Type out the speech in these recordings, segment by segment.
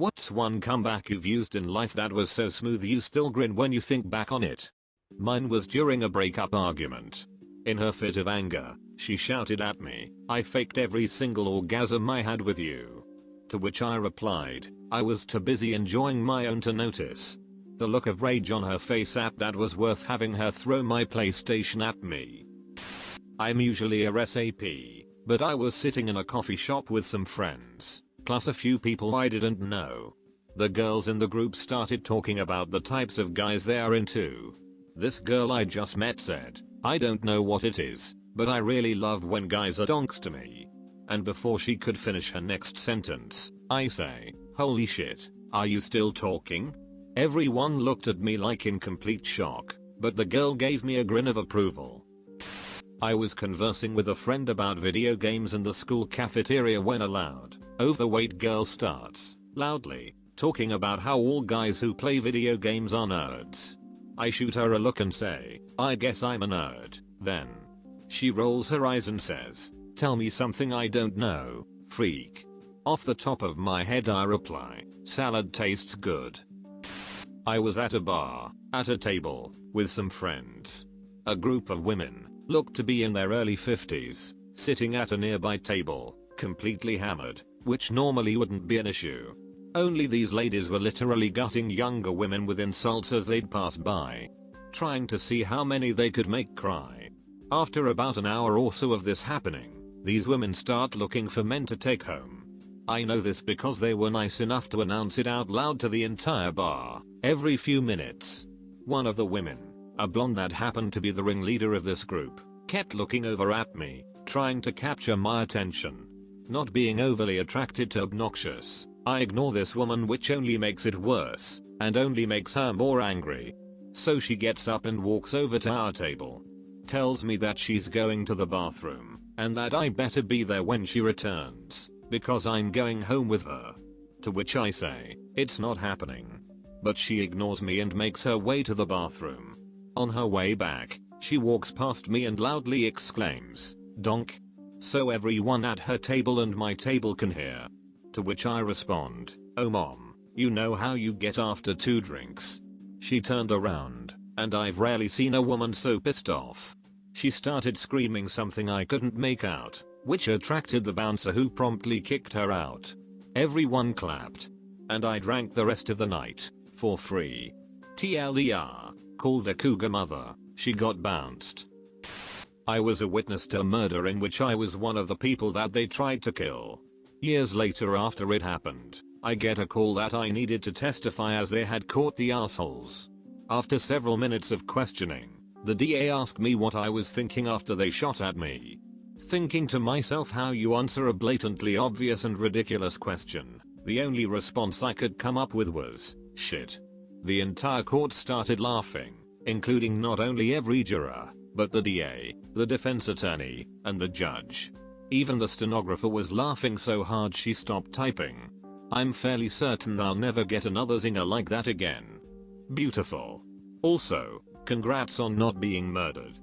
What's one comeback you've used in life that was so smooth you still grin when you think back on it? Mine was during a breakup argument. In her fit of anger, she shouted at me, "I faked every single orgasm I had with you." To which I replied, "I was too busy enjoying my own to notice." The look of rage on her face at that was worth having her throw my PlayStation at me. I'm usually a SAP, but I was sitting in a coffee shop with some friends, plus a few people I didn't know. The girls in the group started talking about the types of guys they are into. This girl I just met said, "I don't know what it is, but I really love when guys are donks to me." And before she could finish her next sentence, I say, "Holy shit, are you still talking?" Everyone looked at me like in complete shock, but the girl gave me a grin of approval. I was conversing with a friend about video games in the school cafeteria when a loud, overweight girl starts, loudly, talking about how all guys who play video games are nerds. I shoot her a look and say, "I guess I'm a nerd, then." She rolls her eyes and says, "Tell me something I don't know, freak." Off the top of my head I reply, "Salad tastes good." I was at a bar, at a table, with some friends. A group of women, looked to be in their early 50s, sitting at a nearby table, completely hammered, which normally wouldn't be an issue. Only these ladies were literally gutting younger women with insults as they'd pass by, trying to see how many they could make cry. After about an hour or so of this happening, these women start looking for men to take home. I know this because they were nice enough to announce it out loud to the entire bar, every few minutes. One of the women, a blonde that happened to be the ringleader of this group, kept looking over at me, trying to capture my attention. Not being overly attracted to obnoxious, I ignore this woman, which only makes it worse, and only makes her more angry. So she gets up and walks over to our table. Tells me that she's going to the bathroom, and that I better be there when she returns, because I'm going home with her. To which I say, "It's not happening." But she ignores me and makes her way to the bathroom. On her way back, she walks past me and loudly exclaims, "Donk." So everyone at her table and my table can hear. To which I respond, "Oh mom, you know how you get after 2 drinks." She turned around, and I've rarely seen a woman so pissed off. She started screaming something I couldn't make out, which attracted the bouncer, who promptly kicked her out. Everyone clapped. And I drank the rest of the night, for free. TLDR, called a cougar mother, she got bounced. I was a witness to a murder in which I was one of the people that they tried to kill. Years later, after it happened, I get a call that I needed to testify as they had caught the assholes. After several minutes of questioning, the DA asked me what I was thinking after they shot at me. Thinking to myself, how you answer a blatantly obvious and ridiculous question. The only response I could come up with was, "Shit." The entire court started laughing, including not only every juror, but the DA, the defense attorney, and the judge. Even the stenographer was laughing so hard she stopped typing. I'm fairly certain I'll never get another zinger like that again. Beautiful. Also, congrats on not being murdered.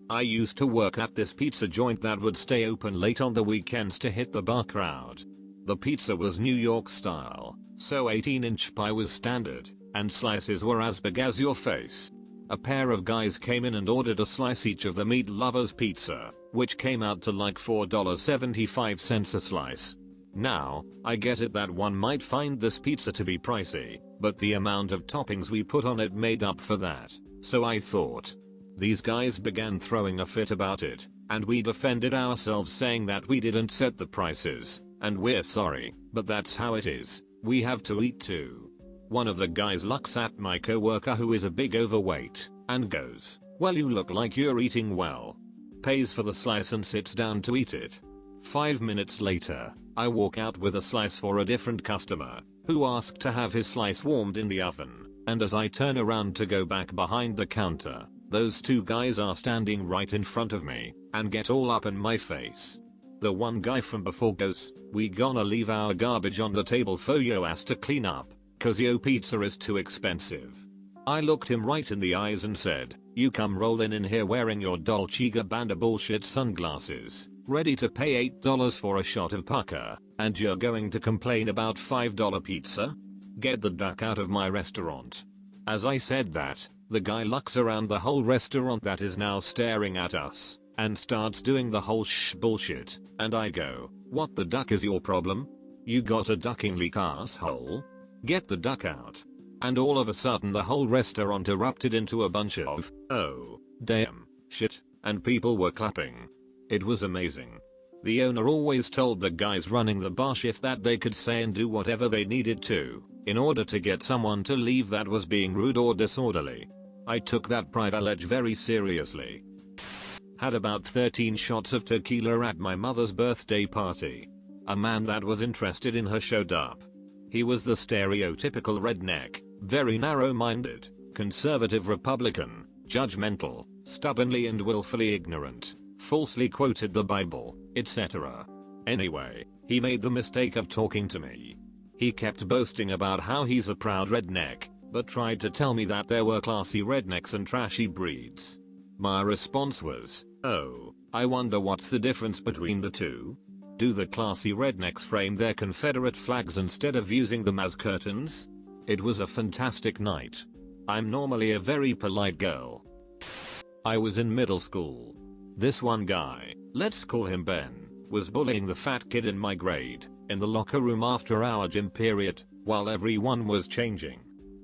I used to work at this pizza joint that would stay open late on the weekends to hit the bar crowd. The pizza was New York style, so 18-inch pie was standard, and slices were as big as your face. A pair of guys came in and ordered a slice each of the meat lovers pizza, which came out to like $4.75 a slice. Now, I get it that one might find this pizza to be pricey, but the amount of toppings we put on it made up for that, so I thought. These guys began throwing a fit about it, and we defended ourselves saying that we didn't set the prices, and we're sorry, but that's how it is, we have to eat too. One of the guys looks at my coworker, who is a big overweight, and goes, "Well, you look like you're eating well." Pays for the slice and sits down to eat it. 5 minutes later, I walk out with a slice for a different customer, who asked to have his slice warmed in the oven, and as I turn around to go back behind the counter, those 2 guys are standing right in front of me, and get all up in my face. The one guy from before goes, "We gonna leave our garbage on the table for yo ass to clean up, cause yo pizza is too expensive." I looked him right in the eyes and said, "You come rolling in here wearing your Dolce & Gabbana bullshit sunglasses, ready to pay $8 for a shot of pucker, and you're going to complain about $5 pizza? Get the duck out of my restaurant. As I said that, the guy looks around the whole restaurant that is now staring at us, and starts doing the whole shh bullshit, and I go, what the duck is your problem? You got a ducking leak, asshole? Get the duck out. And all of a sudden the whole restaurant erupted into a bunch of, oh, damn, shit, and people were clapping. It was amazing. The owner always told the guys running the bar shift that they could say and do whatever they needed to, in order to get someone to leave that was being rude or disorderly. I took that privilege very seriously. Had about 13 shots of tequila at my mother's birthday party. A man that was interested in her showed up. He was the stereotypical redneck, very narrow-minded, conservative Republican, judgmental, stubbornly and willfully ignorant, falsely quoted the Bible, etc. Anyway, he made the mistake of talking to me. He kept boasting about how he's a proud redneck, but tried to tell me that there were classy rednecks and trashy breeds. My response was, oh, I wonder what's the difference between the two? Do the classy rednecks frame their Confederate flags instead of using them as curtains? It was a fantastic night. I'm normally a very polite girl. I was in middle school. This one guy, let's call him Ben, was bullying the fat kid in my grade, in the locker room after our gym period, while everyone was changing.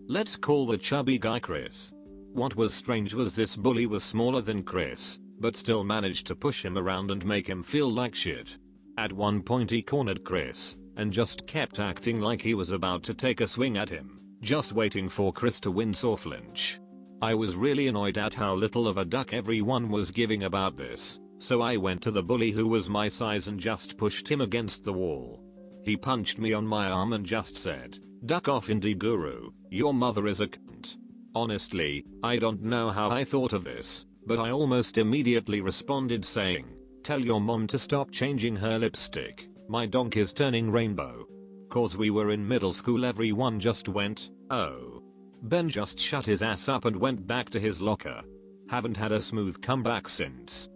Let's call the chubby guy Chris. What was strange was this bully was smaller than Chris, but still managed to push him around and make him feel like shit. At one point he cornered Chris, and just kept acting like he was about to take a swing at him, just waiting for Chris to wince or flinch. I was really annoyed at how little of a duck everyone was giving about this, so I went to the bully who was my size and just pushed him against the wall. He punched me on my arm and just said, "Duck off, indie guru, your mother is a cunt." Honestly, I don't know how I thought of this, but I almost immediately responded saying, "Tell your mom to stop changing her lipstick, my donk is turning rainbow." Cause we were in middle school, everyone just went, oh. Ben just shut his ass up and went back to his locker. Haven't had a smooth comeback since.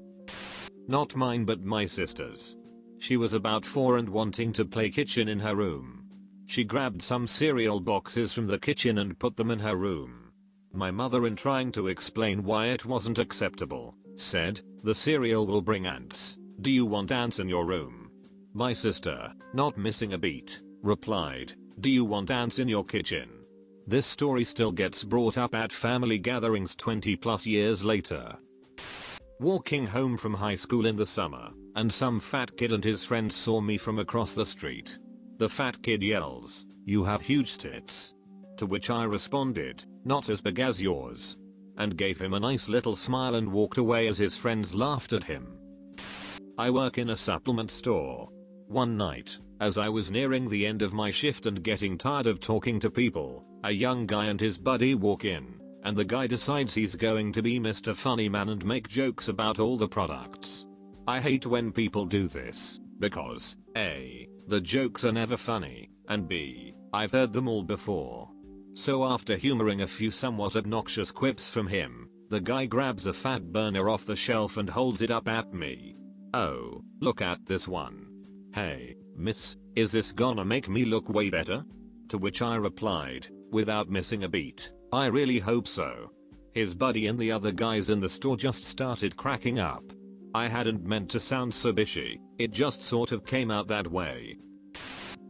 Not mine but my sister's. She was about 4 and wanting to play kitchen in her room. She grabbed some cereal boxes from the kitchen and put them in her room. My mother, in trying to explain why it wasn't acceptable, said, "The cereal will bring ants. Do you want ants in your room?" My sister, not missing a beat, replied, "Do you want ants in your kitchen?" This story still gets brought up at family gatherings 20 plus years later. Walking home from high school in the summer, and some fat kid and his friends saw me from across the street. The fat kid yells, "You have huge tits." To which I responded, "Not as big as yours," and gave him a nice little smile and walked away as his friends laughed at him. I work in a supplement store. One night, as I was nearing the end of my shift and getting tired of talking to people, a young guy and his buddy walk in, and the guy decides he's going to be Mr. Funny Man and make jokes about all the products. I hate when people do this, because A, the jokes are never funny, and B, I've heard them all before. So after humoring a few somewhat obnoxious quips from him, the guy grabs a fat burner off the shelf and holds it up at me. "Oh, look at this one. Hey, miss, is this gonna make me look way better?" To which I replied, without missing a beat, "I really hope so." His buddy and the other guys in the store just started cracking up. I hadn't meant to sound so bitchy, it just sort of came out that way.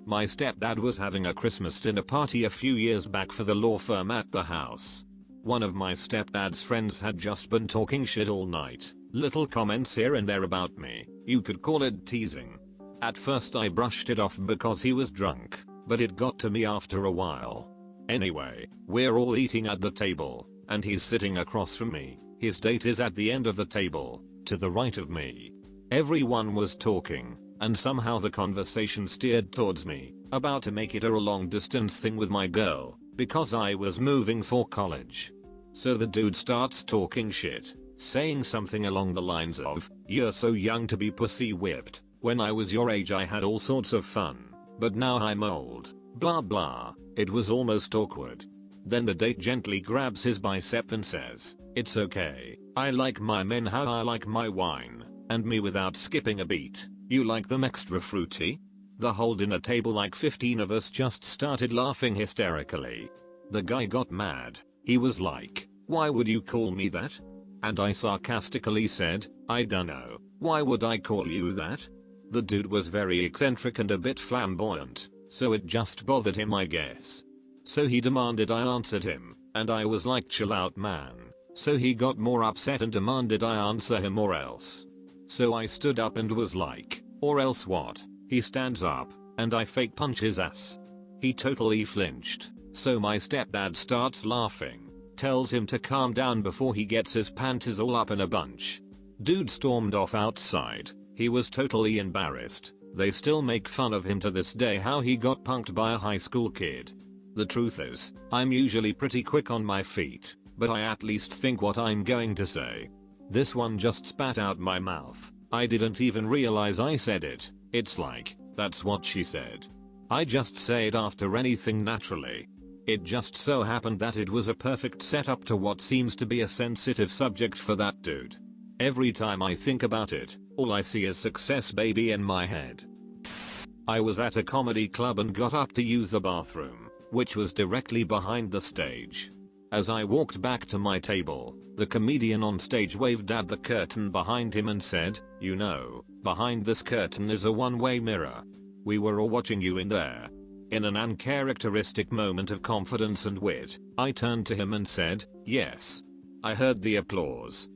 My stepdad was having a Christmas dinner party a few years back for the law firm at the house. One of my stepdad's friends had just been talking shit all night, little comments here and there about me, you could call it teasing. At first I brushed it off because he was drunk, but it got to me after a while. Anyway, we're all eating at the table, and he's sitting across from me, his date is at the end of the table, to the right of me. Everyone was talking, and somehow the conversation steered towards me, about to make it a long distance thing with my girl, because I was moving for college. So the dude starts talking shit, saying something along the lines of, "You're so young to be pussy whipped, when I was your age I had all sorts of fun, but now I'm old, blah blah." It was almost awkward. Then the date gently grabs his bicep and says, "It's okay, I like my men how I like my wine." And me without skipping a beat, "You like them extra fruity?" The whole dinner table, like 15 of us, just started laughing hysterically. The guy got mad. He was like, "Why would you call me that?" And I sarcastically said, "I dunno, why would I call you that?" The dude was very eccentric and a bit flamboyant, so it just bothered him, I guess. So he demanded I answered him, and I was like, "Chill out, man." So he got more upset and demanded I answer him or else. So I stood up and was like, "Or else what?" He stands up, and I fake punch his ass. He totally flinched, so my stepdad starts laughing, tells him to calm down before he gets his panties all up in a bunch. Dude stormed off outside. He was totally embarrassed. They still make fun of him to this day how he got punked by a high school kid. The truth is, I'm usually pretty quick on my feet, but I at least think what I'm going to say. This one just spat out my mouth. I didn't even realize I said it. It's like, that's what she said. I just say it after anything naturally. It just so happened that it was a perfect setup to what seems to be a sensitive subject for that dude. Every time I think about it, all I see is success baby in my head. I was at a comedy club and got up to use the bathroom, which was directly behind the stage. As I walked back to my table, the comedian on stage waved at the curtain behind him and said, "You know, behind this curtain is a one-way mirror. We were all watching you in there." In an uncharacteristic moment of confidence and wit, I turned to him and said, "Yes." I heard the applause.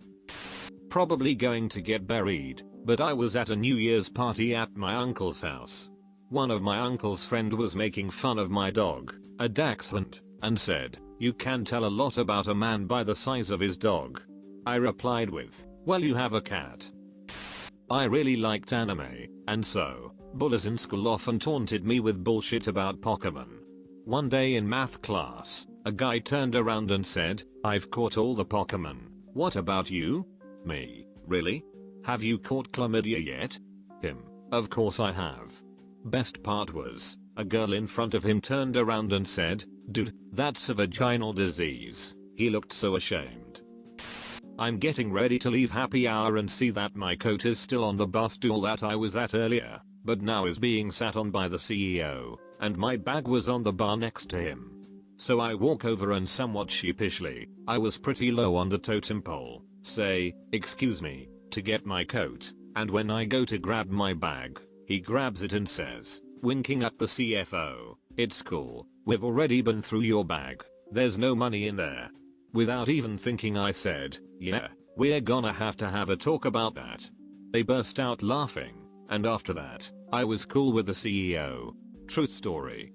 Probably going to get buried, but I was at a New Year's party at my uncle's house. One of my uncle's friend was making fun of my dog, a dachshund, and said, "You can tell a lot about a man by the size of his dog." I replied with, "Well, you have a cat." I really liked anime, and so, bullies in school often taunted me with bullshit about Pokemon. One day in math class, a guy turned around and said, "I've caught all the Pokemon. What about you?" Me, "Really? Have you caught chlamydia yet?" Him, "Of course I have." Best part was, a girl in front of him turned around and said, "Dude, that's a vaginal disease." He looked so ashamed. I'm getting ready to leave happy hour and see that my coat is still on the bar stool that I was at earlier, but now is being sat on by the CEO, and my bag was on the bar next to him. So I walk over and somewhat sheepishly, I was pretty low on the totem pole, say, "Excuse me," to get my coat, and when I go to grab my bag, he grabs it and says, winking at the CFO, "It's cool, we've already been through your bag, there's no money in there." Without even thinking I said, "Yeah, we're gonna have to have a talk about that." They burst out laughing, and after that, I was cool with the CEO. Truth story.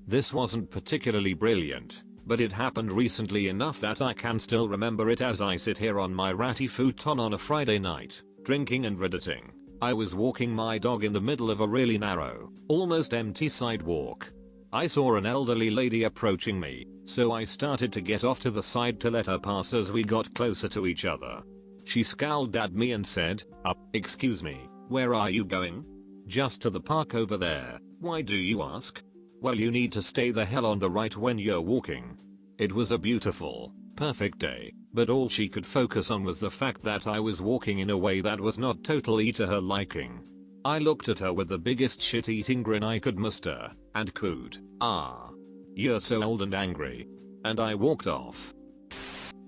This wasn't particularly brilliant, but it happened recently enough that I can still remember it as I sit here on my ratty futon on a Friday night, drinking and redditing. I was walking my dog in the middle of a really narrow, almost empty sidewalk. I saw an elderly lady approaching me, so I started to get off to the side to let her pass as we got closer to each other. She scowled at me and said, Excuse me, where are you going?" "Just to the park over there. Why do you ask?" "Well, you need to stay the hell on the right when you're walking." It was a beautiful, perfect day, but all she could focus on was the fact that I was walking in a way that was not totally to her liking. I looked at her with the biggest shit-eating grin I could muster, and cooed, "Ah, you're so old and angry." And I walked off.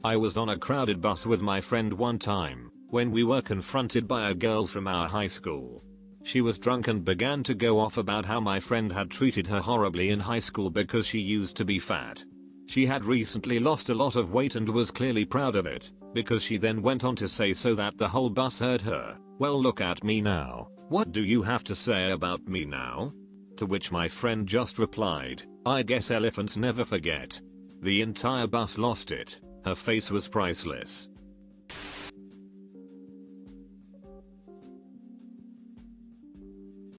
I was on a crowded bus with my friend one time, when we were confronted by a girl from our high school. She was drunk and began to go off about how my friend had treated her horribly in high school because she used to be fat. She had recently lost a lot of weight and was clearly proud of it, because she then went on to say so that the whole bus heard her, "Well, look at me now. What do you have to say about me now?" To which my friend just replied, "I guess elephants never forget." The entire bus lost it. Her face was priceless.